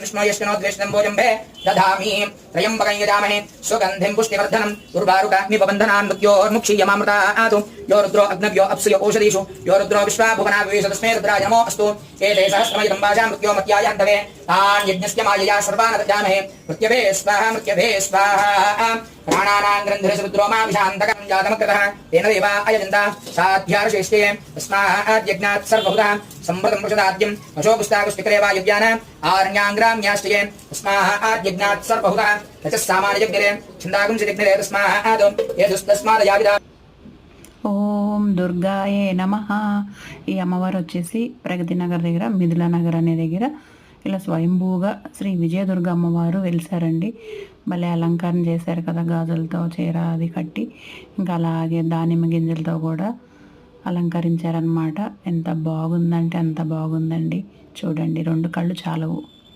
विष्णु यष्णोद्वेष्टं भोजम्भे दधामि त्रयम्बकं यजामहे सुगन्धिं पुष्टिवर्धनं दुर्वारुकाग्निपबन्धनान् मृत्योर्मुक्षीयमामृतातु यो रुद्रो अग्नव्यो अप्सुयो ओषधीषु यो रुद्रो विश्वाभुवनाविवेश तस्मै रुद्राय नमो अस्तु एते सहस्रमयं वाचां मृत्यो मत्यायान्तवे तान् यज्ञस्य मायया सर्वान् दद्यामहे मृत्यवे स्वाहा प्राणानां ग्रन्थिरसि रुद्रो मा विशान्तकं जातमग्रतः तेन देवा अयजन्ता साध्यार्षेष्टे तस्मात् यज्ञात् सर्वभूतः संवृतं पृषदाद्यम् अशोपुस्ताकुष्टिकरेवा यज्ञानाम् आरण्याङ्ग्राम्याश्चये तस्मात् यज्ञात् सर्वभूतः तचः सामान्ययज्ञरे छन्दागुंसिदिग्निरे तस्मात् यदुस्तस्मादयाविदा ఓం దుర్గాయే నమః. ఈ అమ్మవారు వచ్చేసి ప్రగతి నగర్ దగ్గర, మిథుల నగర్ అనే దగ్గర ఇలా స్వయంభూగా శ్రీ విజయదుర్గ అమ్మవారు వెలిసారండి. భలే అలంకారం చేశారు కదా, గాజులతో చీర అది కట్టి, ఇంకా అలాగే దానిమ్మ గింజలతో కూడా అలంకరించారనమాట. ఎంత బాగుందంటే అంత బాగుందండి. చూడండి, రెండు కళ్ళు చాలవు.